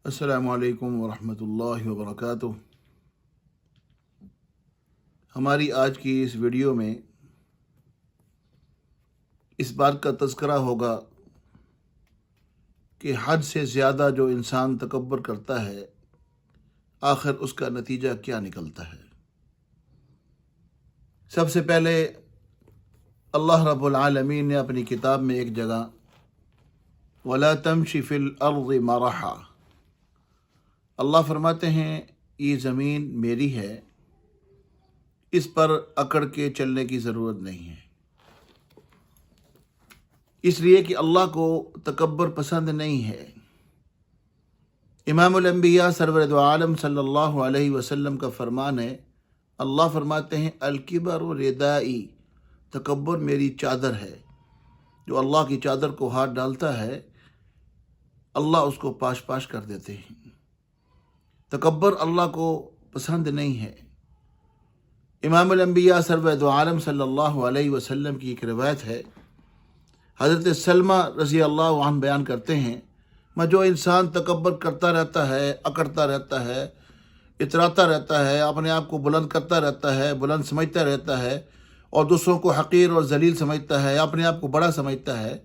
السلام علیکم ورحمۃ اللہ وبرکاتہ۔ ہماری آج کی اس ویڈیو میں اس بات کا تذکرہ ہوگا کہ حد سے زیادہ جو انسان تکبر کرتا ہے آخر اس کا نتیجہ کیا نکلتا ہے۔ سب سے پہلے اللہ رب العالمین نے اپنی کتاب میں ایک جگہ وَلَا تَمْشِ فِي الْأَرْضِ مَرَحًا، اللہ فرماتے ہیں یہ زمین میری ہے، اس پر اکڑ کے چلنے کی ضرورت نہیں ہے، اس لیے کہ اللہ کو تکبر پسند نہیں ہے۔ امام الانبیاء سرور دو عالم صلی اللہ علیہ وسلم کا فرمان ہے، اللہ فرماتے ہیں الکبر ردائی، تکبر میری چادر ہے۔ جو اللہ کی چادر کو ہاتھ ڈالتا ہے اللہ اس کو پاش پاش کر دیتے ہیں۔ تکبر اللہ کو پسند نہیں ہے۔ امام الانبیاء سرور دو عالم صلی اللہ علیہ وسلم کی ایک روایت ہے، حضرت سلمہ رضی اللہ عنہ بیان کرتے ہیں، جو انسان تکبر کرتا رہتا ہے، اکڑتا رہتا ہے، اتراتا رہتا ہے، اپنے آپ کو بلند کرتا رہتا ہے، بلند سمجھتا رہتا ہے اور دوسروں کو حقیر اور ذلیل سمجھتا ہے، اپنے آپ کو بڑا سمجھتا ہے،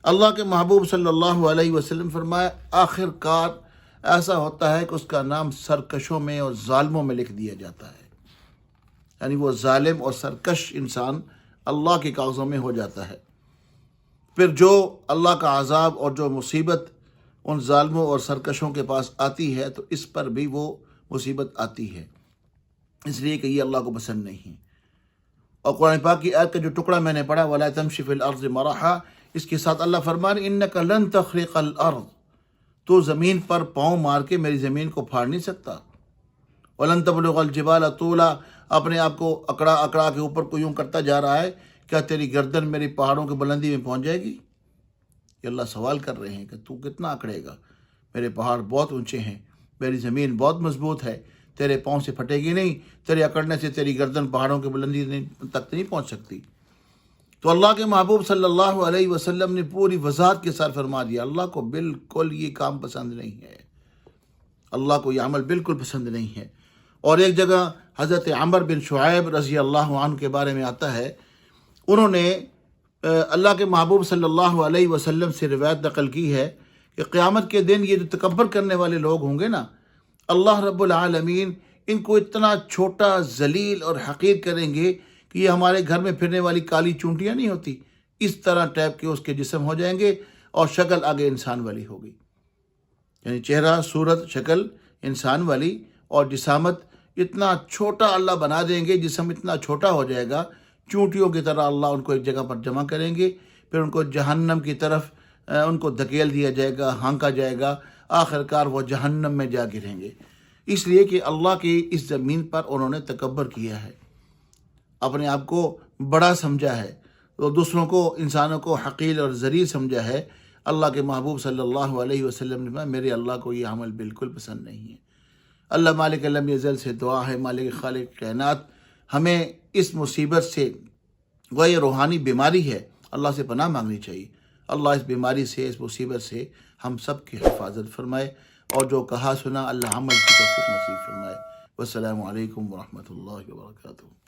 اللہ کے محبوب صلی اللہ علیہ وسلم فرمایا آخر کار ایسا ہوتا ہے کہ اس کا نام سرکشوں میں اور ظالموں میں لکھ دیا جاتا ہے، یعنی وہ ظالم اور سرکش انسان اللہ کے کاغذوں میں ہو جاتا ہے۔ پھر جو اللہ کا عذاب اور جو مصیبت ان ظالموں اور سرکشوں کے پاس آتی ہے تو اس پر بھی وہ مصیبت آتی ہے، اس لیے کہ یہ اللہ کو پسند نہیں ہے۔ اور قرآن پاک کی آیت کا جو ٹکڑا میں نے پڑھا وَلَا تَمْشِ فِي الْأَرْضِ مَرَحًا، اس کے ساتھ اللہ فرمان إِنَّكَ لَن تَخْرِقَ الْأَرْض، تو زمین پر پاؤں مار کے میری زمین کو پھاڑ نہیں سکتا۔ وَلَن تَبْلُغَ الْجِبَالَ طُولًا، اپنے آپ کو اکڑا اکڑا کے اوپر کو یوں کرتا جا رہا ہے، کیا تیری گردن میری پہاڑوں کی بلندی میں پہنچ جائے گی؟ یہ اللہ سوال کر رہے ہیں کہ تو کتنا اکڑے گا؟ میرے پہاڑ بہت اونچے ہیں، میری زمین بہت مضبوط ہے، تیرے پاؤں سے پھٹے گی نہیں، تیرے اکڑنے سے تیری گردن پہاڑوں کی بلندی تک نہیں پہنچ سکتی۔ تو اللہ کے محبوب صلی اللہ علیہ وسلم نے پوری وضاحت کے ساتھ فرما دیا اللہ کو بالکل یہ کام پسند نہیں ہے، اللہ کو یہ عمل بالکل پسند نہیں ہے۔ اور ایک جگہ حضرت عمر بن شعیب رضی اللہ عنہ کے بارے میں آتا ہے، انہوں نے اللہ کے محبوب صلی اللہ علیہ وسلم سے روایت نقل کی ہے کہ قیامت کے دن یہ جو تکبر کرنے والے لوگ ہوں گے نا، اللہ رب العالمین ان کو اتنا چھوٹا ذلیل اور حقیر کریں گے کہ یہ ہمارے گھر میں پھرنے والی کالی چونٹیاں نہیں ہوتی، اس طرح ٹائپ کے اس کے جسم ہو جائیں گے اور شکل آگے انسان والی ہوگی، یعنی چہرہ صورت شکل انسان والی اور جسامت اتنا چھوٹا اللہ بنا دیں گے، جسم اتنا چھوٹا ہو جائے گا چونٹیوں کی طرح اللہ ان کو ایک جگہ پر جمع کریں گے، پھر ان کو جہنم کی طرف ان کو دھکیل دیا جائے گا، ہانکا جائے گا، آخر کار وہ جہنم میں جا گریں گے، اس لیے کہ اللہ کی اس زمین پر انہوں نے تکبر کیا ہے، اپنے آپ کو بڑا سمجھا ہے، تو دوسروں کو انسانوں کو حقیر اور ذلیل سمجھا ہے۔ اللہ کے محبوب صلی اللہ علیہ وسلم نے کہا میرے اللہ کو یہ عمل بالکل پسند نہیں ہے۔ اللہ مالک لم یزل سے دعا ہے، مالک خالق کائنات ہمیں اس مصیبت سے، وہ یہ روحانی بیماری ہے، اللہ سے پناہ مانگنی چاہیے۔ اللہ اس بیماری سے، اس مصیبت سے ہم سب کی حفاظت فرمائے، اور جو کہا سنا اللہ عمل کی توفیق نصیب فرمائے۔ والسلام علیکم ورحمۃ اللہ وبرکاتہ۔